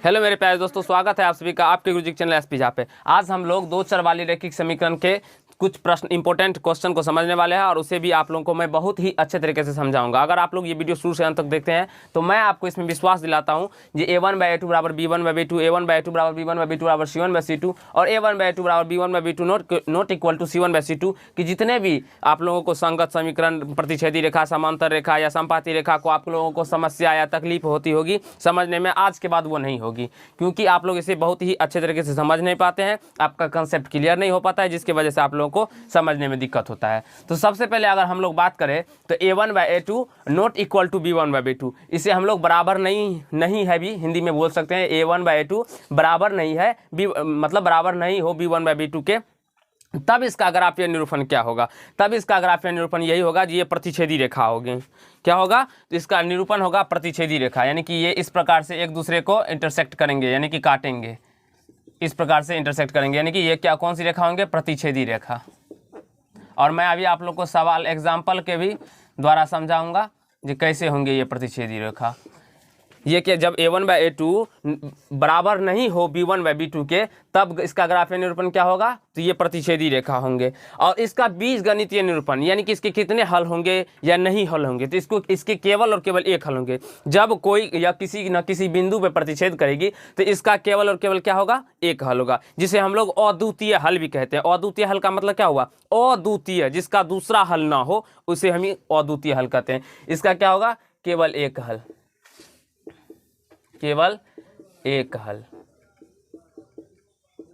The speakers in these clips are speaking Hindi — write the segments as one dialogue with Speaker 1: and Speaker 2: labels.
Speaker 1: हेलो मेरे प्यारे दोस्तों, स्वागत है आप सभी का आपके गुरुजी चैनल एसपी पे। आज हम लोग दो चर वाली रैखिक समीकरण के कुछ प्रश्न इंपॉर्टेंट क्वेश्चन को समझने वाले हैं और उसे भी आप लोगों को मैं बहुत ही अच्छे तरीके से समझाऊंगा। अगर आप लोग ये वीडियो शुरू से अंत तक देखते हैं तो मैं आपको इसमें विश्वास दिलाता हूं ये a1/a2 बराबर b1/b2, a1/a2 बराबर b1/b2 बराबर c1/c2 और a1/a2 बराबर b1/b2 not equal to c1/c2 कि जितने भी आप लोगों को संगत समीकरण, प्रतिच्छेदी रेखा, समांतर रेखा या संपाती रेखा को आप लोगों को समस्या या तकलीफ होती होगी समझने में, आज के बाद वो नहीं होगी, क्योंकि आप लोग इसे बहुत ही अच्छे तरीके से समझ नहीं पाते हैं। आपका कंसेप्ट क्लियर नहीं हो पाता है, जिसकी वजह से आप लोगों को समझने में दिक्कत होता है। तो सबसे पहले अगर हम लोग बात करें तो a1/a2 not equal to b1/b2, इसे हम लोग बराबर नहीं है भी हिंदी में बोल सकते हैं। a1/a2 बराबर नहीं है मतलब बराबर नहीं हो b1/b2 के, तब इसका ग्राफीय निरूपण क्या होगा? तब इसका ग्राफीय निरूपण यही होगा कि ये प्रतिच्छेदी रेखा होगी। क्या होगा? तो इसका निरूपण होगा प्रतिच्छेदी रेखा, यानी कि ये इस प्रकार से एक दूसरे को इंटरसेक्ट करेंगे, यानी कि काटेंगे, इस प्रकार से इंटरसेक्ट करेंगे, यानी कि ये क्या कौन सी रेखा होंगे? प्रतिच्छेदी रेखा। और मैं अभी आप लोग को सवाल एग्जाम्पल के भी द्वारा समझाऊंगा कि कैसे होंगे ये प्रतिच्छेदी रेखा। ये कि जब a1/a2 बराबर नहीं हो b1/b2 के, तब इसका ग्राफीय निरूपण क्या होगा? तो ये प्रतिच्छेदी रेखा होंगे। और इसका बीजगणितीय निरूपण, यानी कि इसके कितने हल होंगे या नहीं हल होंगे, तो इसके केवल और केवल एक हल होंगे। जब कोई या किसी न किसी बिंदु पे प्रतिच्छेद करेगी तो इसका केवल और केवल क्या होगा? एक हल होगा, जिसे हम लोग अद्वितीय हल भी कहते हैं। अद्वितीय हल का मतलब क्या हुआ? अद्वितीय, जिसका दूसरा हल ना हो उसे हम अद्वितीय हल कहते हैं। इसका क्या होगा? केवल एक हल, केवल एक हल,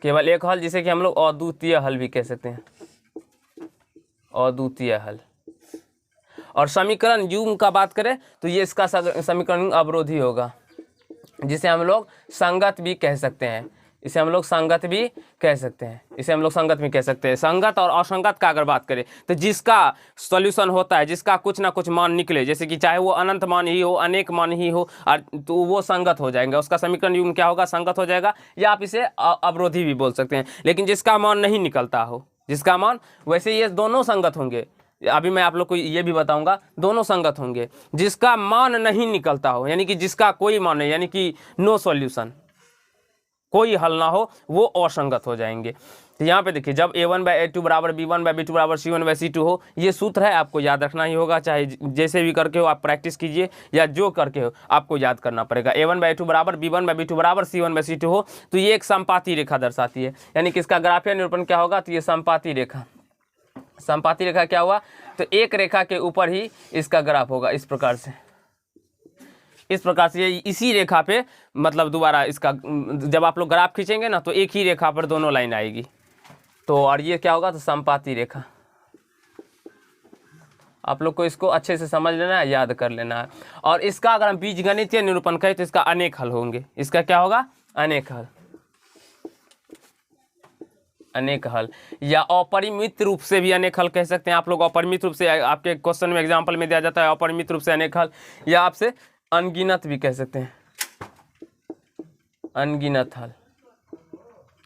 Speaker 1: केवल एक हल, जिसे कि हम लोग अद्वितीय हल भी कह सकते हैं, अद्वितीय हल। और समीकरण युग्म का बात करें तो ये इसका समीकरण अवरोधी होगा, जिसे हम लोग संगत भी कह सकते हैं। इसे हम लोग संगत भी कह सकते हैं, इसे हम लोग संगत भी कह सकते हैं। संगत और असंगत का अगर बात करें तो जिसका सॉल्यूशन होता है, जिसका कुछ ना कुछ मान निकले, जैसे कि चाहे वो अनंत मान ही हो, अनेक मान ही हो, तो वो संगत हो जाएंगे, उसका समीकरण युग्म क्या होगा? संगत हो जाएगा, या आप इसे अवरोधी भी बोल सकते हैं। लेकिन जिसका मान नहीं निकलता हो, जिसका मान, वैसे ये दोनों संगत होंगे। अभी मैं आप लोग को ये भी बताऊंगा, दोनों संगत होंगे। जिसका मान नहीं निकलता हो, यानी कि जिसका कोई मान नहीं, यानी कि नो सॉल्यूशन, कोई हल ना हो, वो असंगत हो जाएंगे। तो यहाँ पे देखिए, जब a1/a2 बराबर b1/b2 बराबर c1/c2 हो, ये सूत्र है, आपको याद रखना ही होगा। चाहे जैसे भी करके हो आप प्रैक्टिस कीजिए, या जो करके हो आपको याद करना पड़ेगा। a1/a2 बराबर b1/b2 बराबर c1/c2 हो तो ये एक संपाती रेखा दर्शाती है, यानी कि इसका ग्राफीय निरूपण क्या होगा? तो ये संपाती रेखा। संपाती रेखा क्या हुआ? तो एक रेखा के ऊपर ही इसका ग्राफ होगा, इस प्रकार से, इस प्रकार से। ये इसी रेखा पे, मतलब दोबारा इसका जब आप लोग ग्राफ खींचेंगे ना तो एक ही रेखा पर दोनों लाइन आएगी। तो और ये क्या होगा? तो संपाती रेखा। आप लोग को इसको अच्छे से समझ लेना है, याद कर लेना है। और इसका अगर हम बीजगणितीय निरूपण कहें तो इसका अनेक हल होंगे। इसका क्या होगा? अनेक हल, अनेक हल, या अपरिमित रूप से भी अनेक हल कह सकते हैं आप लोग। अपरिमित रूप से आपके क्वेश्चन में एग्जाम्पल में दिया जाता है अपरिमित रूप से अनेक हल, या आपसे अनगिनत भी कह सकते हैं, अनगिनत हल,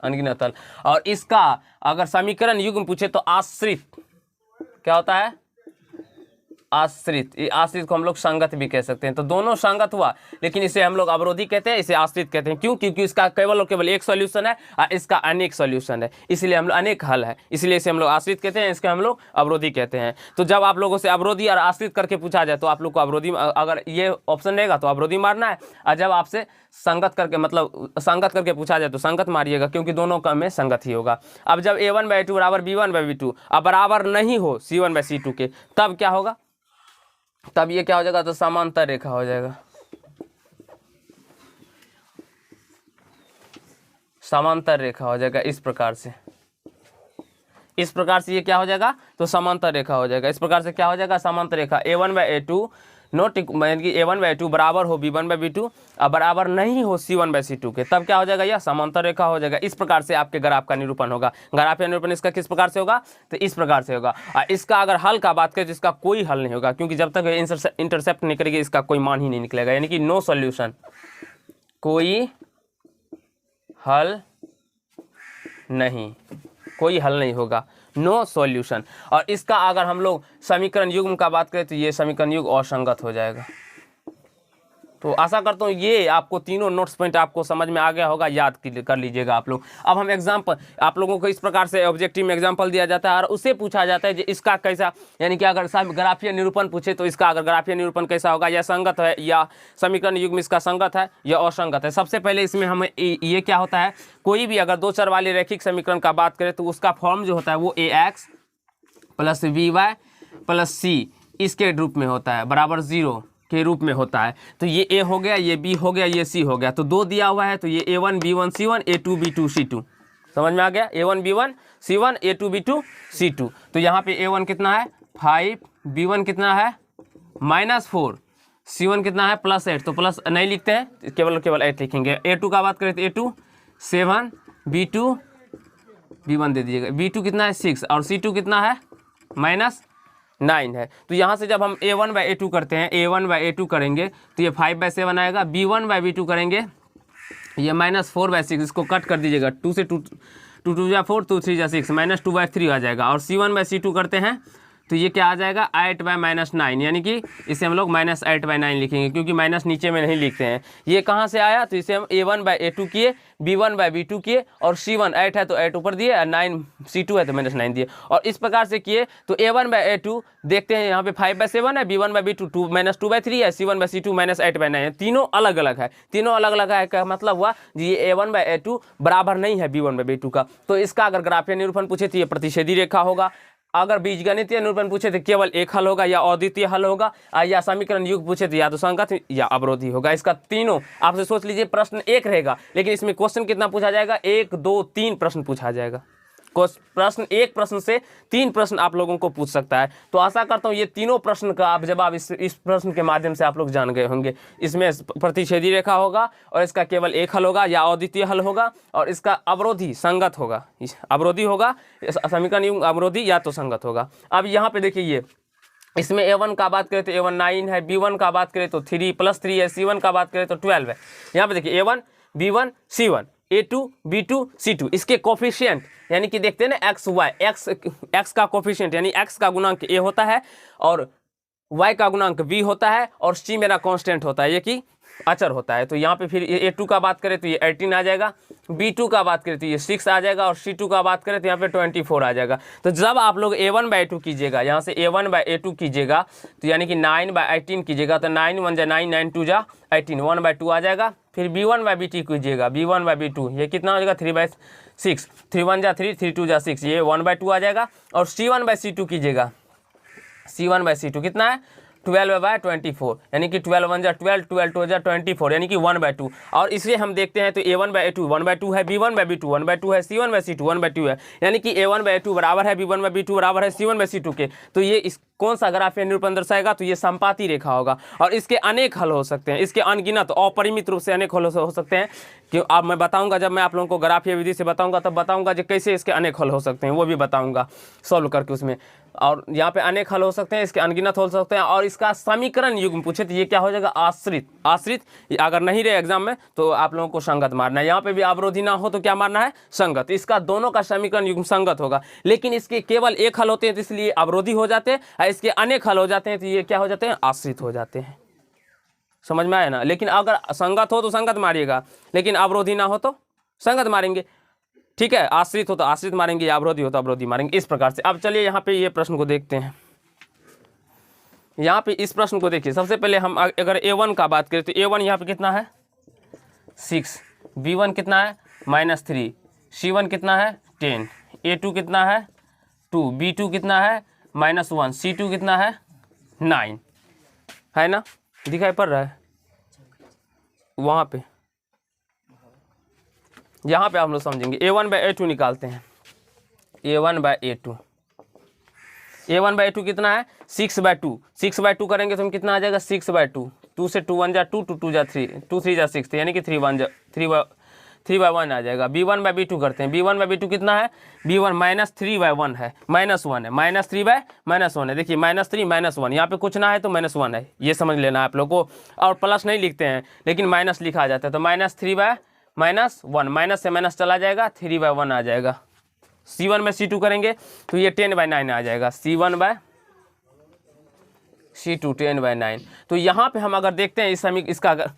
Speaker 1: अनगिनत हल। और इसका अगर समीकरण युग्म पूछे तो आश्रित, क्या होता है? आश्रित। ये आश्रित को हम लोग संगत भी कह सकते हैं। तो दोनों संगत हुआ, लेकिन इसे हम लोग अवरोधी कहते हैं, इसे आश्रित कहते हैं। क्यों? क्योंकि इसका केवल और केवल एक सॉल्यूशन है और इसका अनेक सॉल्यूशन है, इसलिए हम लोग अनेक हल है, इसलिए इसे हम लोग आश्रित कहते हैं, इसके हम लोग अवरोधी कहते हैं। तो जब आप लोगों से अवरोधी और आश्रित करके पूछा जाए तो आप लोग को अवरोधी, अगर ये ऑप्शन रहेगा तो अवरोधी मारना है, और जब आपसे संगत करके, मतलब संगत करके पूछा जाए तो संगत मारिएगा, क्योंकि दोनों का में संगत ही होगा। अब जब a1/a2 बराबर b1/b2 अब बराबर नहीं हो c1/c2 के, तब क्या होगा? तब ये क्या हो जाएगा? तो समांतर रेखा हो जाएगा, समांतर रेखा हो जाएगा, इस प्रकार से, इस प्रकार से ये क्या हो जाएगा? तो समांतर रेखा हो जाएगा। इस प्रकार से क्या हो जाएगा? समांतर रेखा। a1/a2 नॉट, यानी कि a1/a2 बराबर हो b1/b2 और बराबर नहीं हो c1/c2 के, तब क्या हो जाएगा? यह समांतर रेखा हो जाएगा। इस प्रकार से आपके ग्राफ का निरूपण होगा। ग्राफ का निरूपण इसका किस प्रकार से होगा? तो इस प्रकार से होगा। और इसका अगर हल का बात करें तो इसका कोई हल नहीं होगा, क्योंकि जब तक इंटरसेप्ट नहीं करेगी इसका कोई मान ही नहीं निकलेगा, यानी कि नो सॉल्यूशन, कोई हल नहीं, कोई हल नहीं होगा, नो सॉल्यूशन। और इसका अगर हम लोग समीकरण युग्म का बात करें तो ये समीकरण युग्म असंगत हो जाएगा, तो आशा करता हूँ ये आपको तीनों नोट्स पॉइंट आपको समझ में आ गया होगा, याद कर लीजिएगा आप लोग। अब हम एग्जाम्पल आप लोगों को इस प्रकार से ऑब्जेक्टिव में एग्जाम्पल दिया जाता है और उससे पूछा जाता है कि इसका कैसा, यानी कि अगर ग्राफीय निरूपण पूछे तो इसका अगर ग्राफीय निरूपण कैसा होगा, या संगत है या समीकरण युग्म इसका संगत है या असंगत है। सबसे पहले इसमें हमें ये क्या होता है, कोई भी अगर दो चर वाले रैखिक समीकरण का बात करें तो उसका फॉर्म जो होता है वो ax plus by plus c इसके रूप में होता है, बराबर 0 के रूप में होता है। तो ये a हो गया, ये b हो गया, ये c हो गया। तो दो दिया हुआ है तो ये a1 b1 c1 a2 b2 c2, समझ में आ गया। a1 b1 c1 a2 b2 c2। तो यहाँ पे a1 कितना है 5, b1 कितना है -4, c1 कितना है +8। तो प्लस नहीं लिखते हैं, केवल 8 लिखेंगे। a2 का बात करें तो a2 7, b2 b1 दे दीजिएगा, b2 कितना है 6 और c2 कितना है -9 है। तो यहाँ से जब हम a1/a2 करते हैं, a1/a2 करेंगे तो ये 5/7 आएगा, b1/b2 करेंगे ये -4/6, इसको कट कर दीजिएगा, 2 से 2 2 जा 4 2 3 जा 6 -2/3 आ जाएगा। और c1/c2 करते हैं तो ये क्या आ जाएगा 8/-9, यानी कि इसे हम लोग -8/9 लिखेंगे, क्योंकि माइनस नीचे में नहीं लिखते हैं। ये कहाँ से आया, तो इसे हम a1/a2 किए, b1/b2 किए और c1 8 है तो 8 ऊपर दिए और 9 c2 है तो -9 दिए, और इस प्रकार से किए। तो a1/a2 देखते हैं यहाँ पे 5/7 है, b1/b2 -2/3 है, c1/c2 -8/9 है। तीनों अलग अलग है, तीनों अलग अलग है का मतलब हुआ ये a1/a2 बराबर नहीं है b1/b2 का। तो इसका अगर ग्राफीय निरूपण पूछे तो ये प्रतिच्छेदी रेखा होगा। अगर बीजगणितीय निरूपण पूछे तो केवल एक हल होगा, या अद्वितीय हल होगा, या समीकरण युग पूछे तो या तो संगत या अवरोधी होगा। इसका तीनों आपसे सोच लीजिए, प्रश्न एक रहेगा लेकिन इसमें क्वेश्चन कितना पूछा जाएगा, 1 2 3 प्रश्न पूछा जाएगा। प्रश्न एक प्रश्न से 3 प्रश्न आप लोगों को पूछ सकता है। तो आशा करता हूँ ये तीनों प्रश्न का आप जवाब इस प्रश्न के माध्यम से आप लोग जान गए होंगे। इसमें प्रतिच्छेदी रेखा होगा और इसका केवल एक हल होगा या अद्वितीय हल होगा, और इसका अवरोधी संगत होगा, अवरोधी होगा, समीकरण युग्म अवरोधी या तो संगत होगा। अब यहाँ पे देखिए ये इसमें a1 का बात करें तो a1 9 है, b1 का बात करें तो 3 + 3 है, c1 का बात करें तो 12 है। यहाँ पे देखिए a1 b1 c1 a2 b2 c2 इसके कोफिशिएंट यानी कि देखते हैं ना x y, x का कोफिशिएंट यानी x का गुणांक a होता है और y का गुणांक b होता है और c मेरा कांस्टेंट होता है, ये कि अचर होता है। तो यहाँ पे फिर a2 का बात करें तो ये 18 आ जाएगा, b2 का बात करें तो ये 6 आ जाएगा और c2 का बात करें तो यहाँ पे 24 आ जाएगा। तो जब आप लोग a1/2 कीजिएगा, यहाँ से a1/a2 कीजिएगा तो यानी कि 9/18 कीजिएगा तो 9 1 जा 9 9 2 जा 18 1/2 आ जाएगा। फिर b1/b2 कीजिएगा, b1/b2 ये कितना हो जाएगा 3/6, 3 1 जा 3 3 2 जा 6 ये 1/2 आ जाएगा। और c1/c2 कीजिएगा, c1/c2 कितना है 12/24 यानी कि 12 1 जा 12 12 2 जा 24 यानी कि 1/2। और इसे हम देखते हैं तो a1/a2 1/2 है, b1/b2 1/2 है, c1/c2 1/2 है, यानी कि a1/a2 बराबर है b1/b2 बराबर है c1/c2 के। तो ये इस कौन सा ग्राफीय निरूपण दर्शाएगा, तो ये संपाती रेखा होगा। और इसके अनेक हल हो सकते हैं, इसके अनगिनत अपरिमित रूप से अनेक हल हो सकते हैं। कि अब मैं बताऊंगा, जब मैं आप लोगों को ग्राफीय विधि से बताऊंगा तब बताऊंगा कि कैसे इसके अनेक हल हो सकते हैं, वो भी बताऊंगा सॉल्व करके उसमें। और यहाँ पे अनेक हल हो सकते हैं, इसके अनगिनत हो सकते हैं। और इसका समीकरण युग्म पूछे तो ये क्या हो जाएगा आश्रित, अगर नहीं रहे एग्जाम में तो आप लोगों को संगत मारना है। यहाँ पे भी अवरोधी ना हो तो क्या मारना है संगत। इसका दोनों का समीकरण युग्म संगत होगा, लेकिन इसके केवल एक हल होते हैं तो इसलिए अवरोधी हो जाते हैं, इसके अनेक हल हो जाते हैं तो ये क्या हो जाते हैं आश्रित हो जाते हैं। समझ में आया ना। लेकिन अगर संगत हो तो संगत मारिएगा, लेकिन अवरोधी ना हो तो संगत मारेंगे, ठीक है। आश्रित हो तो आश्रित मारेंगे, या अवरोधी हो तो अवरोधी मारेंगे, इस प्रकार से। अब चलिए यहाँ पे ये प्रश्न को देखते हैं। यहाँ पे इस प्रश्न को देखिए, सबसे पहले हम अगर a1 का बात करें तो a1 यहाँ पे कितना है 6, b1 कितना है -3, c1 कितना है 10, a2 कितना है 2, b2 कितना है -1, c2 कितना है 9, है ना, दिखाई पड़ रहा है वहाँ पे। यहाँ पे हम लोग समझेंगे a1/a2 निकालते हैं। a1/a2 कितना है 6/2, 6/2 करेंगे तो हम कितना आ जाएगा 6/2, 2 से 2 1 जा 2 2 2 जा 3 2 3 जा 6 यानी कि 3/1 आ जाएगा। b1/b2 करते हैं, b1/b2 कितना है b1 -3/1 है, -1 है, -3/-1 है। देखिए -3 -1 यहाँ पे कुछ ना है तो -1 है, ये समझ लेना आप लोग को। और प्लस नहीं लिखते हैं लेकिन माइनस लिखा जाता है, तो -3/-1 माइनस से माइनस चला जाएगा 3/1 आ जाएगा। c1/c2 करेंगे तो ये 10/9 आ जाएगा, c1/9 C2 10/9। तो यहाँ पे हम अगर देखते हैं इसका अगर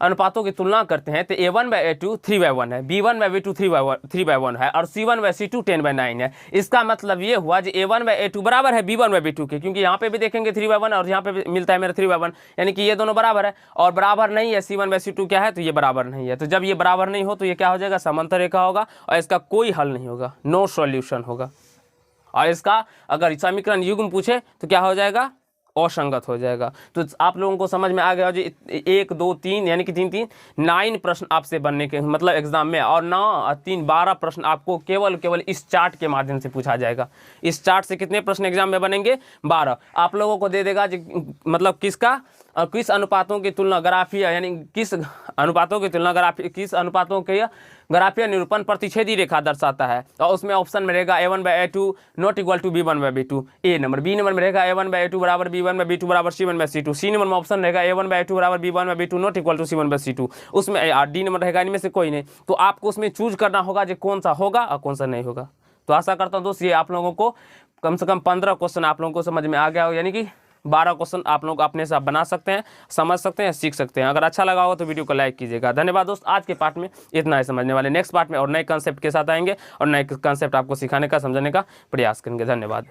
Speaker 1: अनुपातों की तुलना करते हैं तो A1/A2 3/1 है, B1/B2 3/1 है और C1/C2 10/9 है। इसका मतलब ये हुआ कि A1/A2 बराबर है B1/B2 के, क्योंकि यहाँ पे भी देखेंगे 3/1 और यहाँ पे भी मिलता है मेरा 3/1, यानी कि ये दोनों बराबर है। और बराबर नहीं है C1/C2 क्या है, तो ये बराबर नहीं है। तो जब ये बराबर नहीं हो तो ये क्या हो जाएगा, समांतर रेखा होगा और इसका कोई हल नहीं होगा, नो सॉल्यूशन होगा। और इसका अगर समीकरण युग्म पूछे तो क्या हो जाएगा, असंगत हो जाएगा। तो आप लोगों को समझ में आ गया जी, 1 2 3 यानी कि 3 9 प्रश्न आपसे बनने के मतलब एग्जाम में, और 9 3 12 प्रश्न आपको केवल इस चार्ट के माध्यम से पूछा जाएगा। इस चार्ट से कितने प्रश्न एग्जाम में बनेंगे, 12। आप लोगों को दे देगा जी मतलब किसका और किस अनुपातों की तुलना ग्राफीय, यानी किस अनुपातों की तुलना किस अनुपातों के ग्राफीय निरूपण प्रतिच्छेदी रेखा दर्शाता है। और उसमें ऑप्शन में रहेगा A1/A2 not equal to B1/B2 A number, B number में रहेगा A1/A2 बराबर B1/B2 बराबर C1/C2, C नंबर में ऑप्शन रहेगा A1/A2 बराबर B1/B2 not equal to C1/C2, उसमें D नंबर रहेगा, इनमें से कोई नहीं। तो आपको उसमें चूज करना होगा जो कौन सा होगा और कौन सा नहीं होगा। तो आशा करता हूँ दोस्त ये आप लोगों को कम से कम 15 क्वेश्चन आप लोगों को समझ में आ गया हो, यानी कि 12 क्वेश्चन आप लोग अपने से बना सकते हैं, समझ सकते हैं, सीख सकते हैं। अगर अच्छा लगा हो तो वीडियो को लाइक कीजिएगा। धन्यवाद दोस्त, आज के पार्ट में इतना ही समझने वाले। नेक्स्ट पार्ट में और नए कंसेप्ट के साथ आएंगे और नए कंसेप्ट आपको सिखाने का, समझाने का प्रयास करेंगे। धन्यवाद।